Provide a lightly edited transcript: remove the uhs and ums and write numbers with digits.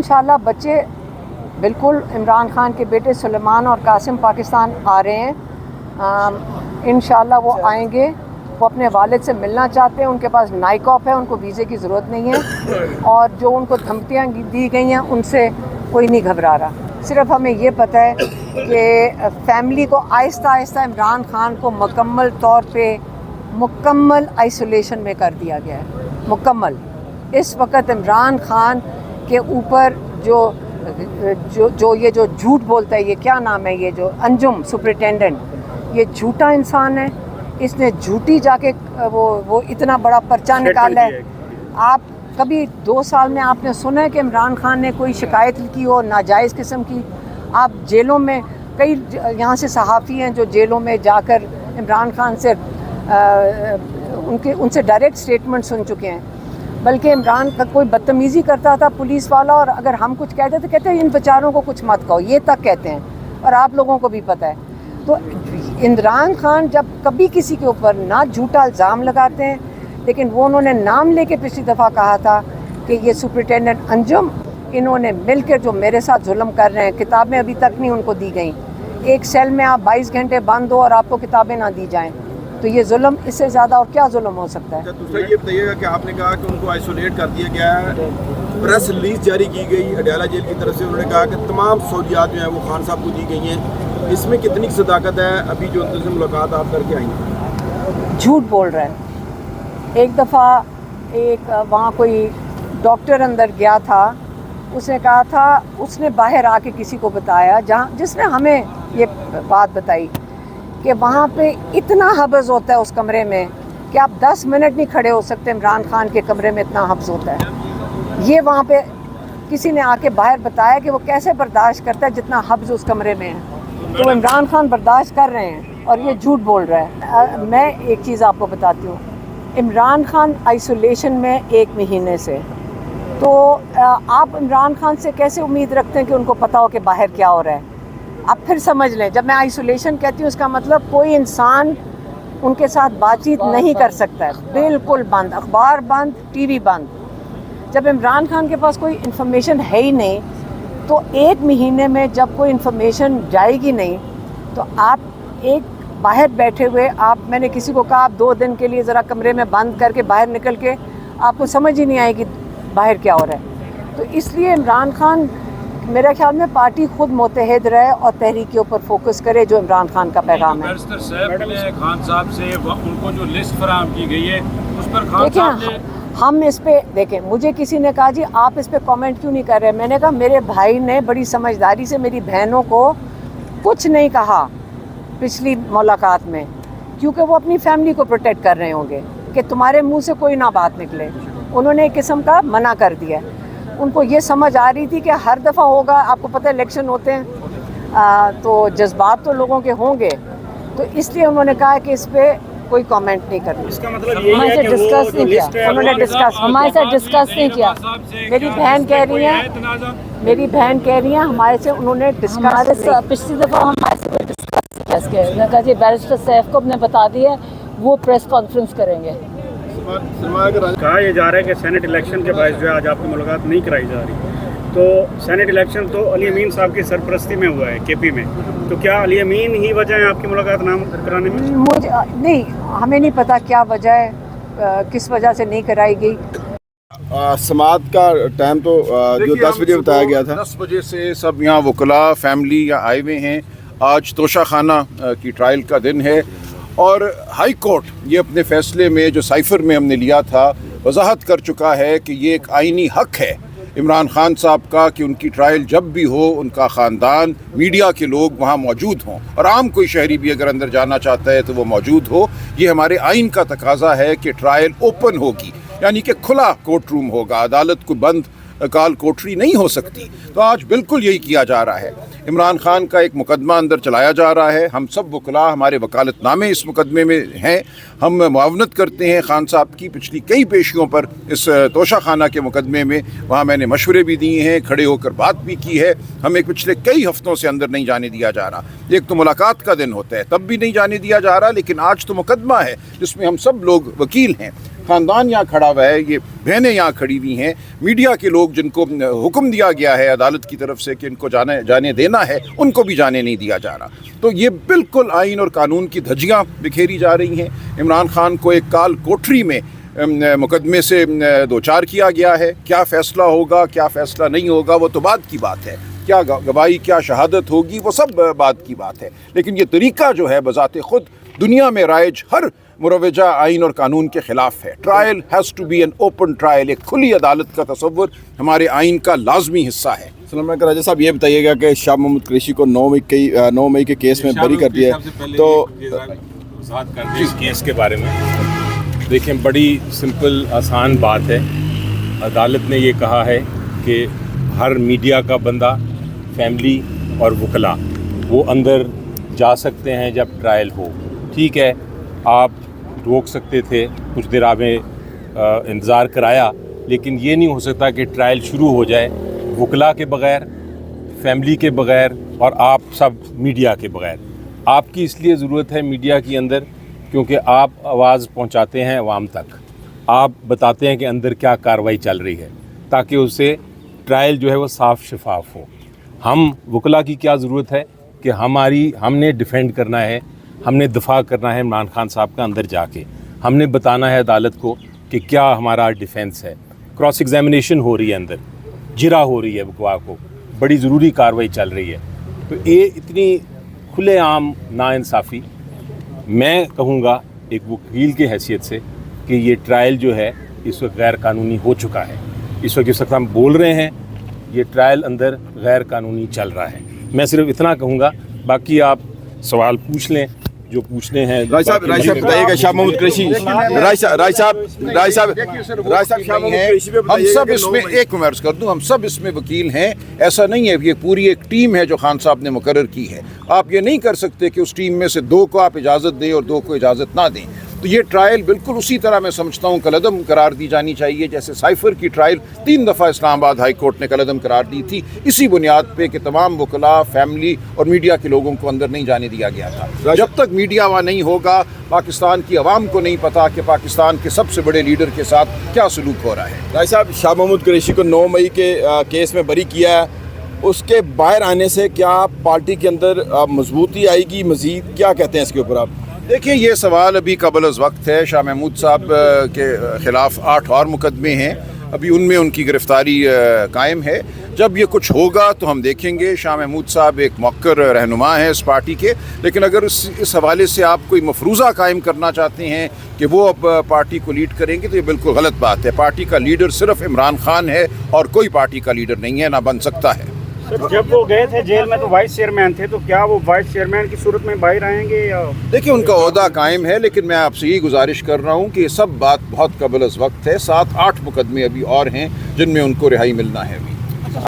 इंशाल्लाह बच्चे बिल्कुल इमरान खान के बेटे सुलेमान और कासिम पाकिस्तान आ रहे हैं। इंशाल्लाह वो आएंगे, वो अपने वालिद से मिलना चाहते हैं, उनके पास नाइक ऑफ है, उनको वीज़े की ज़रूरत नहीं है, और जो उनको धमकियाँ दी गई हैं उनसे कोई नहीं घबरा रहा। सिर्फ हमें ये पता है कि फैमिली को आहिस्ता आहिस्ता इमरान खान को मुकम्मल तौर पे मुकम्मल आइसोलेशन में कर दिया गया है, मुकम्मल। इस वक्त इमरान खान के ऊपर जो ये जो झूठ बोलता है, ये क्या नाम है, ये जो अंजुम सुपरिटेंडेंट, ये झूठा इंसान है। इसने झूठी जाके वो इतना बड़ा पर्चा निकाला है। आप कभी 2 साल में आपने सुना है कि इमरान खान ने कोई शिकायत की हो नाजायज़ किस्म की? आप जेलों में कई यहाँ से सहाफ़ी हैं जो जेलों में जाकर इमरान खान से उनसे डायरेक्ट स्टेटमेंट सुन चुके हैं। बल्कि इमरान का कोई बदतमीज़ी करता था पुलिस वाला, और अगर हम कुछ कहते तो कहते हैं इन बेचारों को कुछ मत कहो, ये तक कहते हैं, और आप लोगों को भी पता है। तो इमरान खान जब कभी किसी के ऊपर ना झूठा इल्ज़ाम लगाते हैं, लेकिन वो उन्होंने नाम लेके पिछली दफ़ा कहा था कि ये सुपरिटेंडेंट अंजुम, इन्होंने मिलकर जो मेरे साथ जुल्म कर रहे हैं, किताबें अभी तक नहीं उनको दी गई। एक सेल में आप 22 घंटे बंद हो और आपको किताबें ना दी जाएं, तो ये जुल्म, इससे ज़्यादा और क्या जुल्म हो सकता है? दूसरा ये बताइएगा कि आपने कहा कि उनको आइसोलेट कर दिया गया है, प्रेस रिलीज जारी की गई अडयाला जेल की तरफ से, उन्होंने कहा कि तमाम सहूलियात जो हैं वो खान साहब को दी गई हैं। इसमें कितनी सदाकत है? अभी जो उनसे मुलाकात आप करके आई हैं। झूठ बोल रहा है। एक दफ़ा वहाँ कोई डॉक्टर अंदर गया था, उसने कहा था, उसने बाहर आके किसी को बताया, जिसने हमें ये बात बताई कि वहाँ पे इतना हब्स होता है उस कमरे में कि आप 10 मिनट नहीं खड़े हो सकते। इमरान खान के कमरे में इतना हब्स होता है। ये वहाँ पे किसी ने आके बाहर बताया कि वो कैसे बर्दाश्त करता है जितना हब्स उस कमरे में है। तो इमरान खान बर्दाश्त कर रहे हैं और ये झूठ बोल रहा है। मैं एक चीज़ आपको बताती हूँ, इमरान खान आइसोलेशन में 1 महीने से, तो आप इमरान खान से कैसे उम्मीद रखते हैं कि उनको पता हो कि बाहर क्या हो रहा है? आप फिर समझ लें, जब मैं आइसोलेशन कहती हूँ उसका मतलब कोई इंसान उनके साथ बातचीत नहीं कर सकता है, बिल्कुल बंद, अखबार बंद, टीवी बंद। जब इमरान खान के पास कोई इन्फॉर्मेशन है ही नहीं, तो 1 महीने में जब कोई इन्फॉर्मेशन जाएगी नहीं, तो आप एक बाहर बैठे हुए, मैंने किसी को कहा आप 2 दिन के लिए ज़रा कमरे में बंद करके बाहर निकल के, आपको समझ ही नहीं आएगी बाहर क्या हो रहा है। तो इसलिए इमरान खान, मेरा ख्याल में पार्टी खुद मुतहद रहे और तहरीक के ऊपर फोकस करे, जो इमरान खान का पैगाम है। खान साहब से उनको जो लिस्ट फराहम की गई है उस पर खान साहब ने, हम इस पे देखें, मुझे किसी ने कहा जी आप इस पे कमेंट क्यों नहीं कर रहे? मैंने कहा मेरे भाई ने बड़ी समझदारी से मेरी बहनों को कुछ नहीं कहा पिछली मुलाकात में, क्योंकि वो अपनी फैमिली को प्रोटेक्ट कर रहे होंगे कि तुम्हारे मुंह से कोई ना बात निकले। उन्होंने एक किस्म का मना कर दिया। उनको ये समझ आ रही थी कि हर दफ़ा होगा, आपको पता है इलेक्शन होते हैं तो जज्बात तो लोगों के होंगे, तो इसलिए उन्होंने कहा कि इस पर कोई कमेंट नहीं करना। इसका मतलब ये हमारे से डिस्कस नहीं किया, उन्होंने हमारे साथ डिस्कस नहीं किया। मेरी बहन कह रही है हमारे से उन्होंने डिस्कस, पिछली दफ़ा हमारे से डिस्कस किया, कहा जी बैरिस्टर सैफ को हमने बता दिया, वो प्रेस कॉन्फ्रेंस करेंगे। कहा यह जा रहा है कि सेनेट इलेक्शन के बाद जो है आज आपकी मुलाकात नहीं कराई जा रही, तो सेनेट इलेक्शन तो अली अमीन साहब की सरपरस्ती में हुआ है केपी में, तो क्या अली अमीन ही वजह है आपकी मुलाकात ना कराने में? मुझे नहीं, हमें नहीं पता क्या वजह है, किस वजह से नहीं कराई गई। समात का टाइम तो जो 10 बजे बताया गया था, 10 बजे से सब यहाँ वकला फैमिली यहाँ आए हुए हैं। आज तोशा खाना की ट्रायल का दिन है और हाई कोर्ट ये अपने फ़ैसले में जो साइफ़र में हमने लिया था वजाहत कर चुका है कि ये एक आइनी हक़ है इमरान खान साहब का कि उनकी ट्रायल जब भी हो उनका ख़ानदान, मीडिया के लोग वहाँ मौजूद हों, और आम कोई शहरी भी अगर अंदर जाना चाहता है तो वो मौजूद हो। ये हमारे आइन का तकाजा है कि ट्रायल ओपन होगी, यानी कि खुला कोर्ट रूम होगा, अदालत को बंद काल कोठरी नहीं हो सकती। तो आज बिल्कुल यही किया जा रहा है। इमरान खान का एक मुकदमा अंदर चलाया जा रहा है। हम सब वकला, हमारे वकालतनामे इस मुकदमे में हैं। हम मुआवनत करते हैं खान साहब की पिछली कई पेशियों पर इस तोशा खाना के मुकदमे में। वहाँ मैंने मशवरे भी दिए हैं, खड़े होकर बात भी की है। हमें पिछले कई हफ्तों से अंदर नहीं जाने दिया जा रहा। एक तो मुलाकात का दिन होता है तब भी नहीं जाने दिया जा रहा, लेकिन आज तो मुकदमा है जिसमें हम सब लोग वकील हैं। ख़ानदान यहाँ खड़ा हुआ है, ये बहनें यहाँ खड़ी हुई हैं, मीडिया के लोग जिनको हुक्म दिया गया है अदालत की तरफ से कि इनको जाने देना है, उनको भी जाने नहीं दिया जा रहा। तो ये बिल्कुल आइन और कानून की धज्जियाँ बिखेरी जा रही हैं। इमरान खान को एक काल कोठरी में मुकदमे से दो चार किया गया है। क्या फ़ैसला होगा, क्या फ़ैसला नहीं होगा, वो तो बाद की बात है। क्या गवाही, क्या शहादत होगी, वो सब बात की बात है। लेकिन ये तरीका जो है बज़ाते ख़ुद दुनिया में राइज हर मुरवजा आइन और कानून के ख़िलाफ़ है। Trial has to be an open trial, एक खुली अदालत का तसव्वुर हमारे आइन का लाजमी हिस्सा है। राजा साहब, ये बताइएगा कि शाह महमूद कुरैशी को 9 मई के केस में बरी कर दिया है, तो वजाहत कर दें इस केस के बारे में। देखें, बड़ी सिंपल आसान बात है। अदालत ने ये कहा है कि हर मीडिया का बंदा, फैमिली और वकला वो अंदर जा सकते हैं जब ट्रायल हो। ठीक है, आप रोक सकते थे, कुछ देर आपने इंतज़ार कराया, लेकिन ये नहीं हो सकता कि ट्रायल शुरू हो जाए वकला के बग़ैर, फैमिली के बग़ैर और आप सब मीडिया के बग़ैर। आपकी इसलिए ज़रूरत है मीडिया के अंदर क्योंकि आप आवाज़ पहुंचाते हैं अवाम तक, आप बताते हैं कि अंदर क्या कार्रवाई चल रही है, ताकि उससे ट्रायल जो है वो साफ़ शफाफ हो। हम वकला की क्या ज़रूरत है कि हमने डिफेंड करना है, हमने दफा करना है इमरान खान साहब का अंदर जाके, हमने बताना है अदालत को कि क्या हमारा डिफेंस है। क्रॉस एग्जामिनेशन हो रही है, अंदर जिरा हो रही है वकवा को, बड़ी ज़रूरी कार्रवाई चल रही है। तो ये इतनी खुलेआम नाइंसाफ़ी, मैं कहूँगा एक वकील की हैसियत से, कि ये ट्रायल जो है इस वक्त गैर कानूनी हो चुका है। इस वक्त हम बोल रहे हैं ये ट्रायल अंदर गैर कानूनी चल रहा है। मैं सिर्फ इतना कहूँगा, बाकी आप सवाल पूछ लें जो पूछने हैं। राय साहब बताइएगा, शाह महमूद कुरैशी, राय साहब हम सब इसमें, एक मैं अर्ज़ कर दूं, हम सब इसमें वकील हैं। ऐसा नहीं है, ये पूरी एक टीम है जो खान साहब ने मुकर्रर की है। आप ये नहीं कर सकते कि उस टीम में से 2 को आप इजाज़त दें और 2 को इजाज़त ना दें। तो ये ट्रायल बिल्कुल उसी तरह मैं समझता हूँ कलअदम करार दी जानी चाहिए जैसे साइफर की ट्रायल 3 दफ़ा इस्लामाबाद हाई कोर्ट ने कलअदम करार दी थी, इसी बुनियाद पे कि तमाम वकला, फैमिली और मीडिया के लोगों को अंदर नहीं जाने दिया गया था। जब तक मीडिया वहाँ नहीं होगा, पाकिस्तान की आवाम को नहीं पता कि पाकिस्तान के सबसे बड़े लीडर के साथ क्या सलूक हो रहा है। राय साहब, शाह महमूद कुरैशी को 9 मई के केस में बरी किया है, उसके बाहर आने से क्या पार्टी के अंदर मजबूती आएगी मज़ीद, क्या कहते हैं इसके ऊपर आप? देखिए, ये सवाल अभी कबल अज़ वक्त है। शाह महमूद साहब के ख़िलाफ़ 8 और मुकदमे हैं, अभी उनमें उनकी गिरफ़्तारी कायम है। जब ये कुछ होगा तो हम देखेंगे। शाह महमूद साहब एक मौक़र रहनुमा हैं इस पार्टी के, लेकिन अगर इस हवाले से आप कोई मफरूज़ा कायम करना चाहते हैं कि वो अब पार्टी को लीड करेंगे, तो ये बिल्कुल गलत बात है। पार्टी का लीडर सिर्फ इमरान खान है और कोई पार्टी का लीडर नहीं है, ना बन सकता है। जब वो गए थे जेल में तो वाइस चेयरमैन थे, तो क्या वो वाइस चेयरमैन की सूरत में बाहर आएंगे या? देखिए, उनका ओहदा कायम है, लेकिन मैं आपसे यही गुजारिश कर रहा हूँ कि ये सब बात बहुत कबल अज़ वक्त है। 7-8 मुकदमे अभी और हैं जिनमें उनको रिहाई मिलना है अभी।